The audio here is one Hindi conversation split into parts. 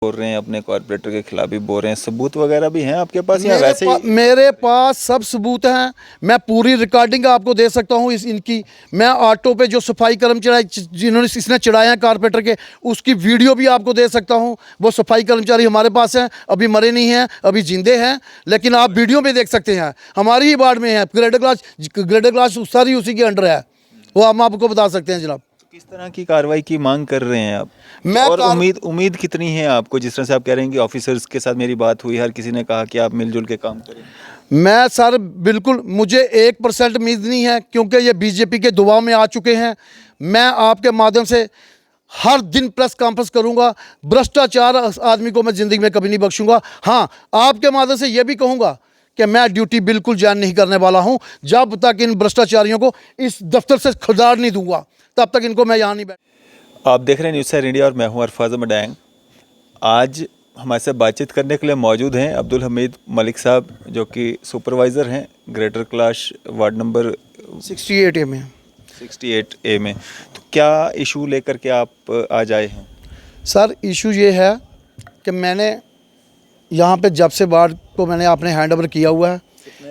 बोल रहे हैं, अपने कॉर्पोरेटर के खिलाफ भी बोल रहे हैं, सबूत वगैरह भी हैं आपके पास या वैसे ही? मेरे पास सब सबूत हैं। मैं पूरी रिकॉर्डिंग आपको दे सकता हूँ इनकी। मैं ऑटो पे जो सफाई कर्मचारी जिन्होंने इसने चढ़ाया कारपेंटर के, उसकी वीडियो भी आपको दे सकता हूँ। वो सफाई कर्मचारी हमारे पास हैं, अभी मरे नहीं हैं, अभी जिंदे हैं, लेकिन आप वीडियो में देख सकते हैं। हमारी ही वार्ड में है, ग्रेडर क्लास सारी उसी के अंडर है, वो हम आपको बता सकते हैं जनाब। किस तरह की कार्रवाई की मांग कर रहे हैं आप? मैं और उम्मीद कितनी है आपको? जिस तरह से आप कह रहे हैं कि ऑफिसर्स के साथ मेरी बात हुई, हर किसी ने कहा कि आप मिलजुल के काम करें। मैं सर बिल्कुल, मुझे 1% उम्मीद नहीं है, क्योंकि ये बीजेपी के दबाव में आ चुके हैं। मैं आपके माध्यम से हर दिन प्रेस कॉन्फ्रेंस करूंगा। भ्रष्टाचार आदमी को मैं ज़िंदगी में कभी नहीं बख्शूंगा। हाँ, आपके माध्यम से ये भी कहूँगा कि मैं ड्यूटी बिल्कुल ज्वाइन नहीं करने वाला हूँ जब तक इन भ्रष्टाचारियों को इस दफ्तर से खदार नहीं दूंगा, तब तक इनको मैं यहाँ नहीं बैठ। आप देख रहे हैं न्यूज़ सैर इंडिया और मैं हूँ अरफाज मडैंग। आज हमारे साथ बातचीत करने के लिए मौजूद हैं अब्दुल हमीद मलिक साहब, जो कि सुपरवाइज़र हैं greater Kailash ward number 68A में। 68A में। तो क्या इशू लेकर के आप आज आए हैं? सर इशू ये है कि मैंने यहाँ पे जब से वार्ड को मैंने अपने हैंड ओवर किया हुआ है,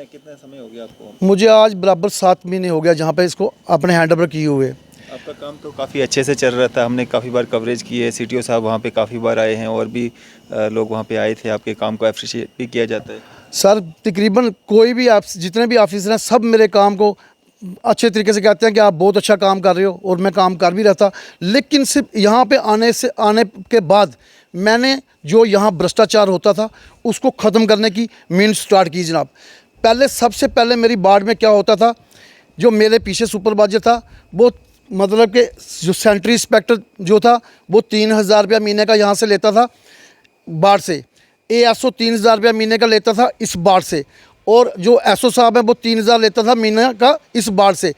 कितना समय हो गया आपको? मुझे आज बराबर 7 महीने हो गया जहाँ पे इसको अपने हैंड ओवर किए हुए। आपका काम तो काफ़ी अच्छे से चल रहा था, हमने काफ़ी बार कवरेज की है, सीटीओ साहब वहाँ पे काफ़ी बार आए हैं और भी लोग वहाँ पे आए थे। आपके काम को अप्रिशिएट भी किया जाता है। सर तकरीबन कोई भी आप जितने भी ऑफिसर हैं, सब मेरे काम को अच्छे तरीके से कहते हैं कि आप बहुत अच्छा काम कर रहे हो, और मैं काम कर भी रहा था। लेकिन सिर्फ यहाँ पे आने के बाद मैंने जो यहाँ भ्रष्टाचार होता था उसको ख़त्म करने की मीन स्टार्ट की जनाब। पहले सबसे पहले मेरी वार्ड में क्या होता था, जो मेरे पीछे सुपरवाइजर था, वो मतलब कि जो सेंट्री इंस्पेक्टर जो था वो 3,000 रुपया महीने का यहाँ से लेता था वार्ड से। ASO 3,000 रुपया महीने का लेता था इस वार्ड से, और जो SO साहब है वो 3,000 लेता था महीने का इस वार्ड से।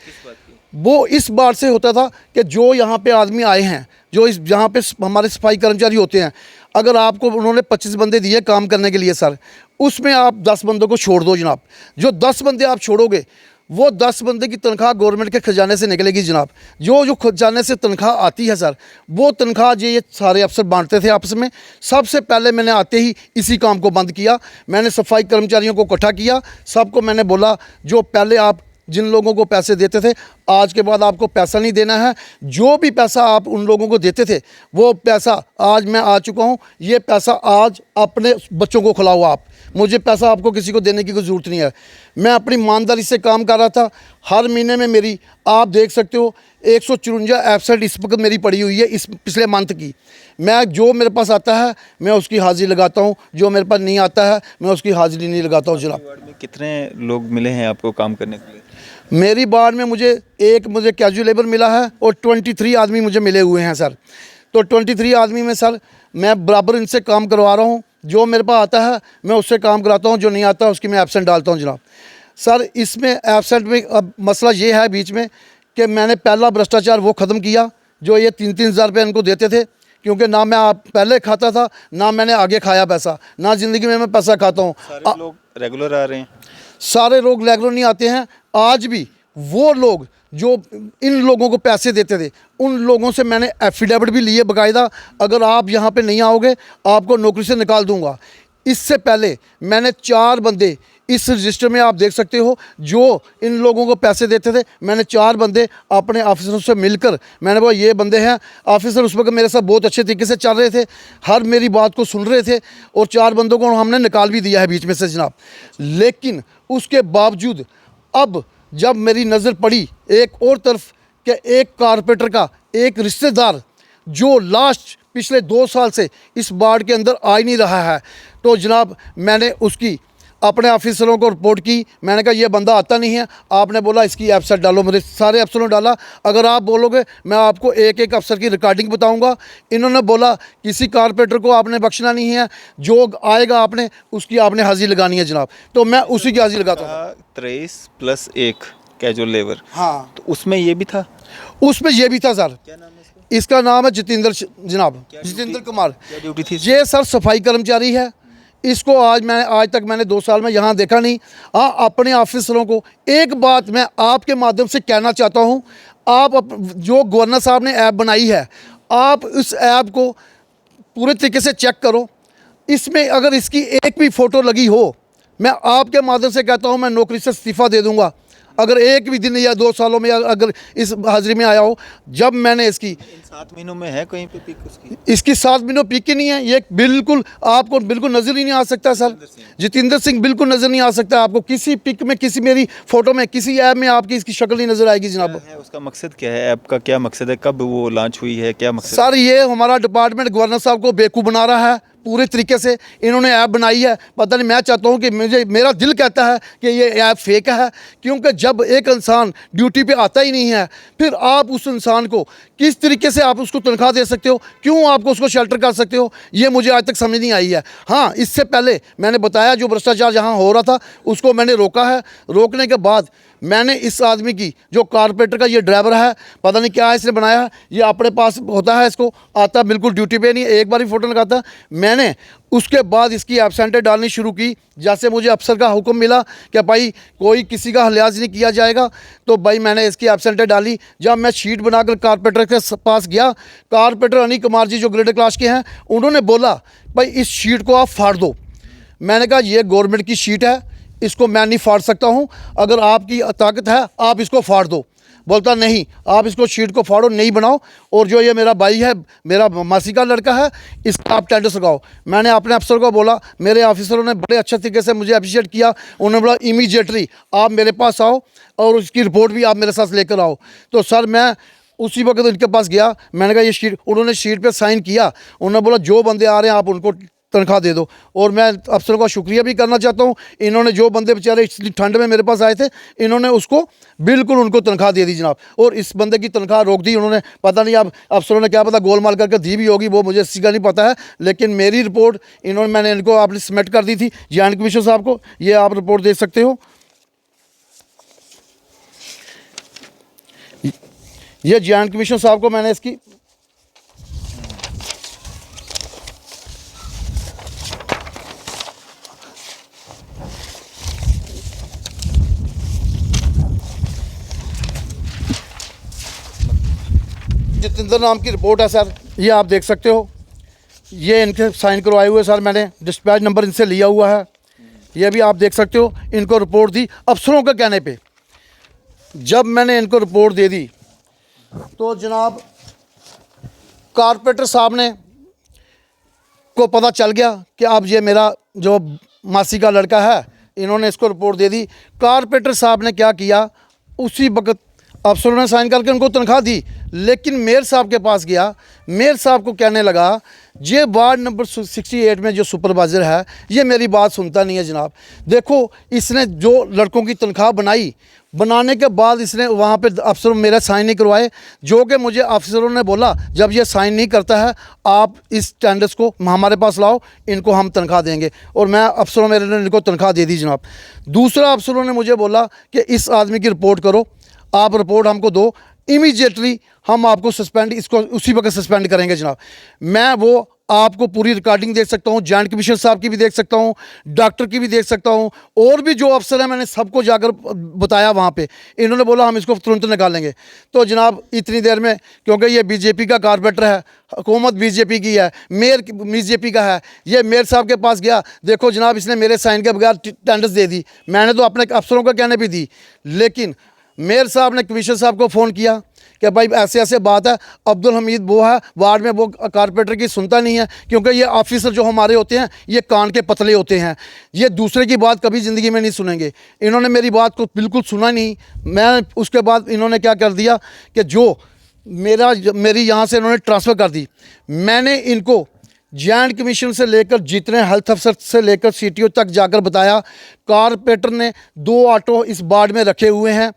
वो इस बार से होता था कि जो यहाँ पे आदमी आए हैं, जो इस यहाँ पे हमारे सफाई कर्मचारी होते हैं, अगर आपको उन्होंने 25 बंदे दिए काम करने के लिए सर, उसमें आप 10 बंदों को छोड़ दो जनाब। जो 10 बंदे आप छोड़ोगे, वो 10 बंदे की तनख्वाह गवर्नमेंट के खजाने से निकलेगी जनाब। जो खजाने से तनख्वाह आती है सर, वो तनख्वाह ये सारे अफसर बांटते थे आपस में। सबसे पहले मैंने आते ही इसी काम को बंद किया। मैंने सफाई कर्मचारियों को इकट्ठा किया, सबको मैंने बोला जो पहले आप जिन लोगों को पैसे देते थे, आज के बाद आपको पैसा नहीं देना है। जो भी पैसा आप उन लोगों को देते थे, वो पैसा आज मैं आ चुका हूँ। ये पैसा आज अपने बच्चों को खिलाओ आप। मुझे पैसा आपको किसी को देने की कोई ज़रूरत नहीं है। मैं अपनी ईमानदारी से काम कर रहा था। हर महीने में मेरी, आप देख सकते हो, 154 एब्सेंट इस वक्त मेरी पड़ी हुई है इस पिछले मंथ की। मैं जो मेरे पास आता है मैं उसकी हाज़िरी लगाता हूँ, जो मेरे पास नहीं आता है मैं उसकी हाज़िरी नहीं लगाता हूँ जनाब। वार्ड में कितने लोग मिले हैं आपको काम करने के लिए? मेरी वार्ड में मुझे कैजुअल लेबर मिला है और 23 आदमी मुझे मिले हुए हैं सर। तो 23 आदमी में सर मैं बराबर इनसे काम करवा रहा हूँ। जो मेरे पास आता है मैं उससे काम कराता हूँ, जो नहीं आता उसकी मैं एब्सेंट डालता हूँ जनाब। सर इसमें एब्सेंट में अब मसला ये है बीच में कि मैंने पहला भ्रष्टाचार वो ख़त्म किया जो ये 3-3 हज़ार रुपये इनको देते थे, क्योंकि ना मैं आप पहले खाता था, ना मैंने आगे खाया पैसा, ना ज़िंदगी में मैं पैसा खाता हूँ। सारे लोग रेगुलर आ रहे हैं? सारे लोग रेगुलर नहीं आते हैं। आज भी वो लोग जो इन लोगों को पैसे देते थे, उन लोगों से मैंने एफिडेविट भी लिए बाकायदा, अगर आप यहाँ पे नहीं आओगे आपको नौकरी से निकाल दूंगा। इससे पहले मैंने 4 बंदे इस रजिस्टर में आप देख सकते हो जो इन लोगों को पैसे देते थे। मैंने 4 बंदे अपने ऑफिसरों से मिलकर मैंने बोला ये बंदे हैं। ऑफिसर उस वक्त मेरे साथ बहुत अच्छे तरीके से चल रहे थे, हर मेरी बात को सुन रहे थे, और 4 बंदों को हमने निकाल भी दिया है बीच में से जनाब। लेकिन उसके बावजूद अब जब मेरी नज़र पड़ी एक और तरफ कि एक कारपेंटर का एक रिश्तेदार जो लास्ट पिछले 2 साल से इस वार्ड के अंदर आ ही नहीं रहा है, तो जनाब मैंने उसकी अपने ऑफिसरों को रिपोर्ट की। मैंने कहा ये बंदा आता नहीं है, आपने बोला इसकी एब्सेंट डालो। मेरे सारे अफसरों ने डाला। अगर आप बोलोगे मैं आपको एक एक अफसर की रिकॉर्डिंग बताऊंगा। इन्होंने बोला किसी कारपेंटर को आपने बख्शना नहीं है, जो आएगा आपने उसकी आपने हाजिरी लगानी है जनाब। तो मैं उसी की हाजिरी लगाता हूँ। 23 + 1 कैजुअल लेबर। हाँ, तो उसमें ये भी था? उसमें ये भी था सर। क्या नाम है इसका? इसका नाम है जितेंद्र जनाब, जितेंद्र कुमार। क्या ड्यूटी थी? ये सर सफाई कर्मचारी है। इसको आज तक मैंने 2 साल में यहाँ देखा नहीं। हाँ, अपने ऑफिसरों को एक बात मैं आपके माध्यम से कहना चाहता हूँ, आप जो गवर्नर साहब ने ऐप बनाई है, आप इस ऐप को पूरे तरीके से चेक करो। इसमें अगर इसकी एक भी फ़ोटो लगी हो, मैं आपके माध्यम से कहता हूँ मैं नौकरी से इस्तीफ़ा दे दूँगा। अगर एक भी दिन या 2 सालों में अगर इस हाज़िरी में आया हो, जब मैंने इसकी इन 7 महीनों में है कहीं पे पिक उसकी? इसकी 7 महीनों पिक ही नहीं है। ये बिल्कुल आपको बिल्कुल नज़र ही नहीं आ सकता सर। जितेंद्र सिंह बिल्कुल नज़र नहीं आ सकता आपको किसी पिक में, किसी मेरी फ़ोटो में, किसी ऐप में आपकी इसकी शक्ल नहीं नज़र आएगी जनाब। है उसका मकसद क्या है? ऐप का क्या मकसद है? कब वो लॉन्च हुई है? क्या मकसद? सर ये हमारा डिपार्टमेंट गवर्नर साहब को बेवकूफ़ बना रहा है पूरे तरीके से। इन्होंने ऐप बनाई है, पता नहीं, मैं चाहता हूँ कि मेरा दिल कहता है कि ये ऐप फेक है, क्योंकि जब एक इंसान ड्यूटी पे आता ही नहीं है, फिर आप उस इंसान को किस तरीके से आप उसको तनख्वाह दे सकते हो? क्यों आपको उसको शेल्टर कर सकते हो? ये मुझे आज तक समझ नहीं आई है। हाँ, इससे पहले मैंने बताया जो भ्रष्टाचार जहाँ हो रहा था उसको मैंने रोका है। रोकने के बाद मैंने इस आदमी की, जो कारपेंटर का ये ड्राइवर है, पता नहीं क्या इसने बनाया है, ये अपने पास होता है, इसको आता बिल्कुल ड्यूटी पे नहीं, एक बार ही फ़ोटो लगाता। मैंने उसके बाद इसकी एब्सेंटें डालनी शुरू की। जैसे मुझे अफसर का हुक्म मिला कि भाई कोई किसी का लिहाज नहीं किया जाएगा, तो भाई मैंने इसकी एब्सेंटें डाली। जब मैं शीट बनाकर कारपेंटर के पास गया, कारपेंटर अनिल कुमार जी जो ग्रेड क्लास के हैं, उन्होंने बोला भाई इस शीट को आप फाड़ दो। मैंने कहा ये गवर्नमेंट की शीट है, इसको मैं नहीं फाड़ सकता हूँ, अगर आपकी ताकत है आप इसको फाड़ दो। बोलता नहीं, आप इसको शीट को फाड़ो, नहीं बनाओ, और जो ये मेरा भाई है, मेरा मासी का लड़का है, इसका आप टेंडर्स लगाओ। मैंने अपने अफसर को बोला, मेरे ऑफिसरों ने बड़े अच्छे तरीके से मुझे अप्रिशिएट किया। उन्होंने बोला इमीडिएटली आप मेरे पास आओ और उसकी रिपोर्ट भी आप मेरे साथ लेकर आओ। तो सर मैं उसी वक्त उनके पास गया, मैंने कहा ये शीट, उन्होंने शीट पे साइन किया। उन्होंने बोला जो बंदे आ रहे हैं आप उनको तनख्वाह दे दो। और मैं अफसरों का शुक्रिया भी करना चाहता हूँ, इन्होंने जो बंदे बेचारे इतनी ठंड में मेरे पास आए थे, इन्होंने उसको बिल्कुल उनको तनख्वाह दे दी जनाब। और इस बंदे की तनख्वाह रोक दी उन्होंने, पता नहीं अब अफसरों ने क्या पता गोलमाल करके दी भी होगी, वो मुझे इसी का नहीं पता है। लेकिन मेरी रिपोर्ट मैंने इनको आपने सबमिट कर दी थी जॉइंट कमिश्नर साहब को, ये आप रिपोर्ट दे सकते हो। ये जॉइंट कमिश्नर साहब को मैंने इसकी जितेंद्र नाम की रिपोर्ट है सर, ये आप देख सकते हो। ये इनके साइन करवाए हुए सर, मैंने डिस्पैच नंबर इनसे लिया हुआ है, ये भी आप देख सकते हो। इनको रिपोर्ट दी अफसरों के कहने पे। जब मैंने इनको रिपोर्ट दे दी तो जनाब कारपेंटर साहब ने को पता चल गया कि अब ये मेरा जो मासी का लड़का है, इन्होंने इसको रिपोर्ट दे दी। कारपेंटर साहब ने क्या किया, उसी वक्त अफसरों ने साइन करके उनको तनख्वाह दी। लेकिन मेयर साहब के पास गया, मेयर साहब को कहने लगा ये वार्ड नंबर 68 में जो सुपरवाइज़र है ये मेरी बात सुनता नहीं है जनाब। देखो इसने जो लड़कों की तनख्वाह बनाने के बाद इसने वहाँ पे अफसर मेरा साइन नहीं करवाए, जो कि मुझे अफसरों ने बोला जब ये साइन नहीं करता है आप इस टेंडर्स को हमारे पास लाओ, इनको हम तनख्वाह देंगे। और मैं अफसरों मेरे ने इनको तनख्वाह दे दी जनाब। दूसरा अफसरों ने मुझे बोला कि इस आदमी की रिपोर्ट करो, आप रिपोर्ट हमको दो, इमीडिएटली हम आपको सस्पेंड, इसको उसी वक्त सस्पेंड करेंगे जनाब। मैं वो आपको पूरी रिकॉर्डिंग देख सकता हूँ, जॉइंट कमिश्नर साहब की भी देख सकता हूँ, डॉक्टर की भी देख सकता हूँ, और भी जो अफसर हैं मैंने सबको जाकर बताया वहाँ पे। इन्होंने बोला हम इसको तुरंत निकालेंगे। तो जनाब इतनी देर में, क्योंकि ये बीजेपी का कारपोरेटर है, हुकूमत बीजेपी की है, मेयर बीजेपी का है, ये मेयर साहब के पास गया, देखो जनाब इसने मेरे साइन के बगैर टेंडर्स दे दी। मैंने तो अपने अफसरों का कहने पर दी, लेकिन मेयर साहब ने कमिश्नर साहब को फ़ोन किया कि भाई ऐसे ऐसे बात है, अब्दुल हमीद वो है वार्ड में, वो कारपोरेटर की सुनता नहीं है, क्योंकि ये ऑफिसर जो हमारे होते हैं ये कान के पतले होते हैं, ये दूसरे की बात कभी ज़िंदगी में नहीं सुनेंगे। इन्होंने मेरी बात को बिल्कुल सुना नहीं। मैं उसके बाद इन्होंने क्या कर दिया कि जो मेरी यहाँ से इन्होंने ट्रांसफ़र कर दी। मैंने इनको जॉइंट कमीशन से लेकर जितने हेल्थ अफसर से लेकर सीटीओ तक जाकर बताया, कारपोरेटर ने 2 ऑटो इस वार्ड में रखे हुए हैं,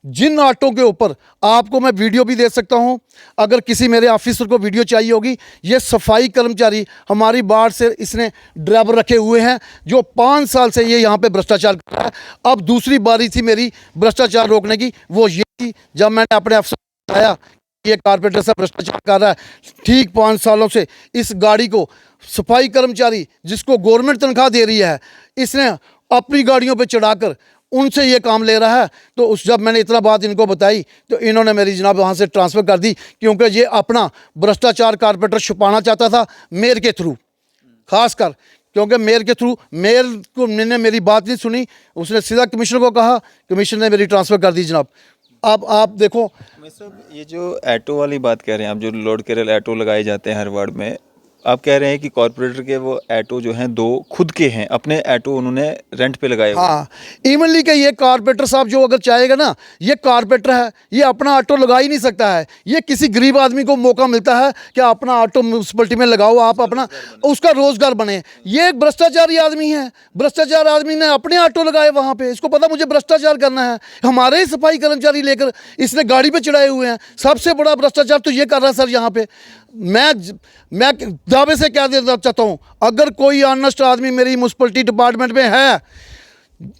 जिन ऑटो के ऊपर आपको मैं वीडियो भी दे सकता हूं, अगर किसी मेरे ऑफिसर को वीडियो चाहिए होगी। ये सफाई कर्मचारी हमारी वार्ड से इसने ड्राइवर रखे हुए हैं जो 5 साल से ये यहाँ पे भ्रष्टाचार कर रहा है। अब दूसरी बारी थी मेरी भ्रष्टाचार रोकने की, वो ये थी जब मैंने अपने अफसर को बताया ये कारपोरेटर से भ्रष्टाचार कर रहा है। ठीक 5 सालों से इस गाड़ी को सफाई कर्मचारी जिसको गवर्नमेंट तनख्वाह दे रही है, इसने अपनी गाड़ियों पे चढ़ाकर उनसे ये काम ले रहा है। तो उस जब मैंने इतना बात इनको बताई तो इन्होंने मेरी जनाब वहाँ से ट्रांसफ़र कर दी, क्योंकि ये अपना भ्रष्टाचार कारपोरेटर छुपाना चाहता था मेयर के थ्रू, खास कर क्योंकि मेयर के थ्रू, मेयर को मैंने मेरी बात नहीं सुनी, उसने सीधा कमिश्नर को कहा, कमिश्नर ने मेरी ट्रांसफ़र कर दी जनाब। अब आप देखो ये जो ऑटो वाली बात कह रहे हैं आप, जो लोड कैरियर ऑटो लगाए जाते हैं हर वार्ड में, आप कह रहे हैं कि कॉर्पोरेटर के वो ऑटो जो हैं 2 खुद के हैं, अपने ऑटो उन्होंने रेंट पे लगाए हुए हैं। हाँ, इवनली के ये कारपोरेटर साहब जो अगर चाहेगा ना, ये कारपोरेटर है, ये अपना ऑटो लगा ही नहीं सकता है। ये किसी गरीब आदमी को मौका मिलता है कि अपना ऑटो म्यूनसिपलिटी में लगाओ, आप अपना उसका रोजगार बने। ये एक भ्रष्टाचारी आदमी है, भ्रष्टाचार आदमी ने अपने ऑटो लगाए वहाँ पे, इसको पता मुझे भ्रष्टाचार करना है। हमारे ही सफाई कर्मचारी लेकर इसने गाड़ी पे चढ़ाए हुए हैं। सबसे बड़ा भ्रष्टाचार तो ये कर रहा है सर यहाँ पे। मैं दावे से क्या देना चाहता हूँ, अगर कोई ऑनेस्ट आदमी मेरी म्यूनसिपलिटी डिपार्टमेंट में है,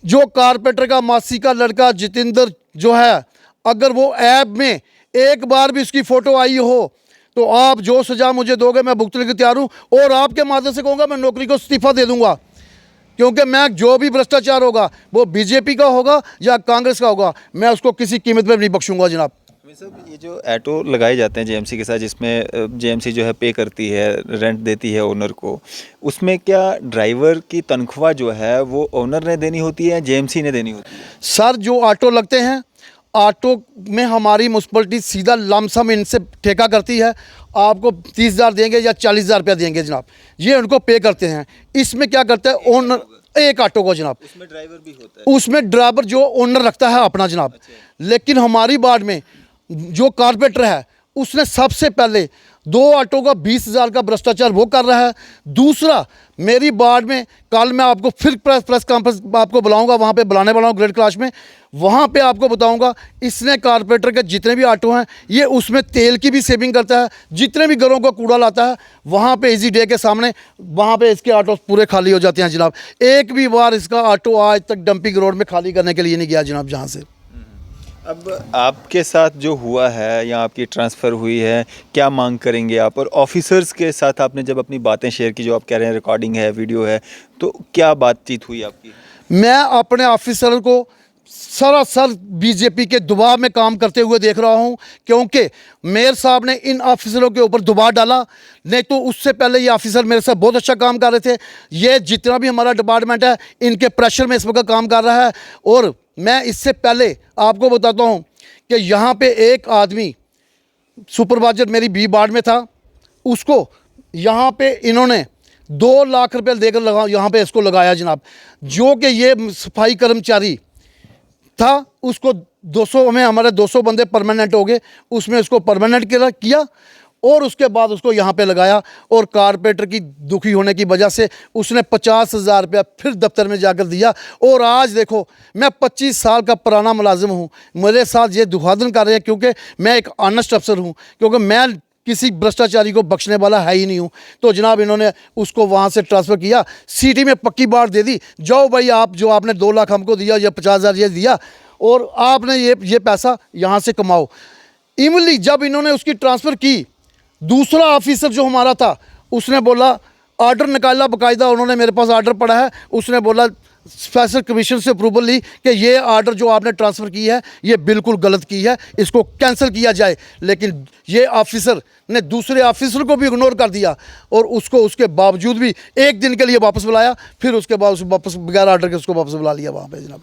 जो कारपोरेटर का मासी का लड़का जितेंद्र जो है, अगर वो ऐप में एक बार भी उसकी फ़ोटो आई हो तो आप जो सज़ा मुझे दोगे मैं भुगतने को तैयार हूँ। और आपके माध्यम से कहूँगा मैं नौकरी को इस्तीफ़ा दे दूँगा, क्योंकि मैं जो भी भ्रष्टाचार होगा वो बीजेपी का होगा या कांग्रेस का होगा, मैं उसको किसी कीमत पर नहीं बख्शूंगा जनाब। साहब ये जो ऑटो लगाए जाते हैं जेएमसी के साथ, जिसमें जेएमसी जो है पे करती है, रेंट देती है ओनर को, उसमें क्या ड्राइवर की तनख्वाह जो है वो ओनर ने देनी होती है, जेएमसी ने देनी होती है? सर जो ऑटो लगते हैं, ऑटो में हमारी म्यूनसिपलिटी सीधा लमसम इनसे ठेका करती है, आपको 30,000 देंगे या 40,000 रुपया देंगे जनाब, ये उनको पे करते हैं। इसमें क्या करता है ओनर, एक ऑटो को जनाब, उसमें ड्राइवर भी होता है? उसमें ड्राइवर जो ओनर रखता है अपना जनाब। लेकिन हमारी वार्ड में जो कारपोरेटर है उसने सबसे पहले 2 ऑटो का 20,000 का भ्रष्टाचार वो कर रहा है। दूसरा, मेरी वार्ड में कल मैं आपको फिर प्रेस कॉन्फ्रेंस आपको बुलाऊंगा, वहाँ पे बुलाने वाला हूँ ग्रेड क्लास में, वहाँ पे आपको बताऊंगा इसने कारपोरेटर के जितने भी ऑटो हैं ये उसमें तेल की भी सेविंग करता है, जितने भी घरों का कूड़ा लाता है वहाँ पे इजी डे के सामने वहाँ पे इसके ऑटो पूरे खाली हो जाते हैं जनाब। एक भी बार इसका ऑटो आज तक डंपिंग रोड में खाली करने के लिए नहीं गया जनाब जहाँ से। अब आपके साथ जो हुआ है या आपकी ट्रांसफ़र हुई है, क्या मांग करेंगे आप? और ऑफिसर्स के साथ आपने जब अपनी बातें शेयर की, जो आप कह रहे हैं रिकॉर्डिंग है, वीडियो है, तो क्या बातचीत हुई आपकी? मैं अपने ऑफिसर को सरासर बीजेपी के दबाव में काम करते हुए देख रहा हूं, क्योंकि मेयर साहब ने इन ऑफिसरों के ऊपर दबाव डाला, नहीं तो उससे पहले ये ऑफिसर मेरे साथ बहुत अच्छा काम कर रहे थे। ये जितना भी हमारा डिपार्टमेंट है इनके प्रेशर में इस वक्त काम कर रहा है। और मैं इससे पहले आपको बताता हूं कि यहाँ पे एक आदमी सुपरवाइजर मेरी बी वार्ड में था, उसको यहाँ पे इन्होंने 2 लाख रुपये देकर लगा, यहाँ पे इसको लगाया जनाब, जो कि ये सफाई कर्मचारी था। उसको 200 में हमारे 200 बंदे परमानेंट हो गए, उसमें उसको परमानेंट किया और उसके बाद उसको यहाँ पे लगाया। और कारपोरेटर की दुखी होने की वजह से उसने 50,000 रुपया फिर दफ्तर में जाकर दिया। और आज देखो मैं 25 साल का पुराना मुलाजिम हूँ, मेरे साथ ये दुहादन कर रहे हैं, क्योंकि मैं एक ऑनेस्ट अफसर हूँ, क्योंकि मैं किसी भ्रष्टाचारी को बख्शने वाला है ही नहीं हूँ। तो जनाब इन्होंने उसको वहाँ से ट्रांसफ़र किया, सिटी में पक्की बाढ़ दे दी, जाओ भाई आप जो आपने 2 लाख हमको दिया या 50,000 ये दिया और आपने ये पैसा यहाँ से कमाओ। इमली जब इन्होंने उसकी ट्रांसफ़र की, दूसरा ऑफिसर जो हमारा था उसने बोला, ऑर्डर निकाला बाकायदा, उन्होंने मेरे पास ऑर्डर पड़ा है, उसने बोला स्पेशल कमीशन से अप्रूवल ली कि ये ऑर्डर जो आपने ट्रांसफ़र की है ये बिल्कुल गलत की है, इसको कैंसिल किया जाए। लेकिन ये ऑफिसर ने दूसरे ऑफिसर को भी इग्नोर कर दिया और उसको उसके बावजूद भी 1 दिन के लिए वापस बुलाया, फिर उसके बाद उसको वापस बगैर ऑर्डर के उसको वापस बुला लिया वहाँ पे जनाब।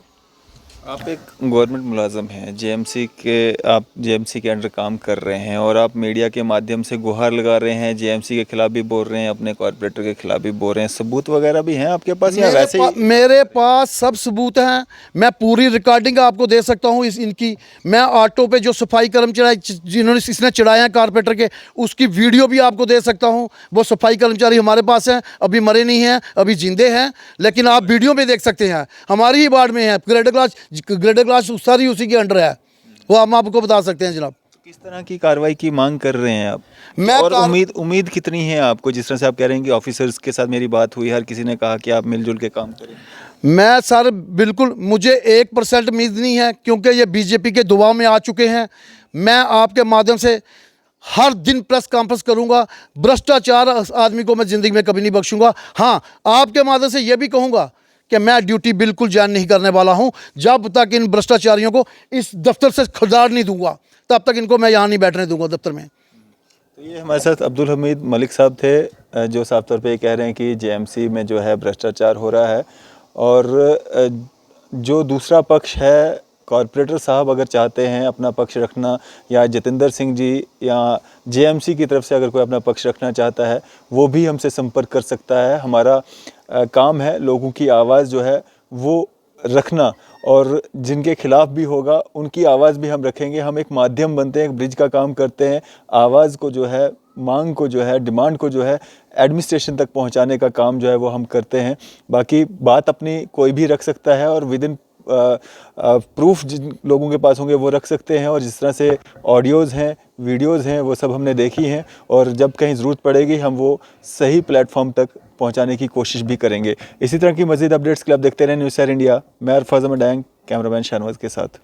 आप एक गवर्नमेंट मुलाजम हैं, जेएमसी के, आप जेएमसी के अंडर काम कर रहे हैं और आप मीडिया के माध्यम से गुहार लगा रहे हैं, जेएमसी के खिलाफ भी बोल रहे हैं, अपने कॉर्पोरेटर के खिलाफ भी बोल रहे हैं, सबूत वगैरह भी हैं आपके पास या वैसे ही? मेरे पास सब सबूत हैं, मैं पूरी रिकॉर्डिंग आपको दे सकता हूँ इनकी। मैं ऑटो पे जो सफाई कर्मचारी जिन्होंने इसने चढ़ाए हैं कारपोरेटर के, उसकी वीडियो भी आपको दे सकता हूँ। वो सफाई कर्मचारी हमारे पास हैं, अभी मरे नहीं हैं, अभी जिंदे हैं, लेकिन आप वीडियो में देख सकते हैं, हमारी ही वार्ड में है। ग्रेडर क्लास सारी उसी के अंडर है, वो हम आपको बता सकते हैं जनाब। किस तरह की कार्रवाई की मांग कर रहे हैं आप? और उम्मीद कितनी है आपको? जिस तरह से आप कह रहे हैं कि ऑफिसर्स के साथ मेरी बात हुई, हर किसी ने कहा कि आप मिलजुल के काम करें। मैं सर बिल्कुल, मुझे 1% उम्मीद नहीं है, क्योंकि ये बीजेपी के दबाव में आ चुके हैं। मैं आपके माध्यम से हर दिन प्रेस कॉन्फ्रेंस करूंगा, भ्रष्टाचार आदमी को मैं ज़िंदगी में कभी नहीं बख्शूंगा। हाँ, आपके माध्यम से ये भी कहूँगा कि मैं ड्यूटी बिल्कुल ज्वाइन नहीं करने वाला हूं जब तक इन भ्रष्टाचारियों को इस दफ्तर से खदार नहीं दूंगा, तब तक इनको मैं यहाँ नहीं बैठने दूंगा दफ्तर में। तो ये हमारे साथ अब्दुल हमीद मलिक साहब थे, जो साफ तौर पे ये कह रहे हैं कि जेएमसी में जो है भ्रष्टाचार हो रहा है, और जो दूसरा पक्ष है, कॉरपोरेटर साहब अगर चाहते हैं अपना पक्ष रखना, या जतिंदर सिंह जी या जेएमसी की तरफ से अगर कोई अपना पक्ष रखना चाहता है, वो भी हमसे संपर्क कर सकता है। हमारा काम है लोगों की आवाज़ जो है वो रखना, और जिनके खिलाफ भी होगा उनकी आवाज़ भी हम रखेंगे। हम एक माध्यम बनते हैं, एक ब्रिज का काम करते हैं। आवाज़ को जो है, मांग को जो है, डिमांड को जो है एडमिनिस्ट्रेशन तक पहुंचाने का काम जो है वो हम करते हैं। बाकी बात अपनी कोई भी रख सकता है, और विद इन प्रूफ जिन लोगों के पास होंगे वो रख सकते हैं। और जिस तरह से ऑडियोज़ हैं, वीडियोज़ हैं, वो सब हमने देखी हैं, और जब कहीं ज़रूरत पड़ेगी हम वो सही प्लेटफॉर्म तक पहुंचाने की कोशिश भी करेंगे। इसी तरह की मज़ीद अपडेट्स के लिए आप देखते रहें न्यूज़ सैर इंडिया। मैं अरफाज़ मडैंग, कैमरामैन शाहनवाज के साथ।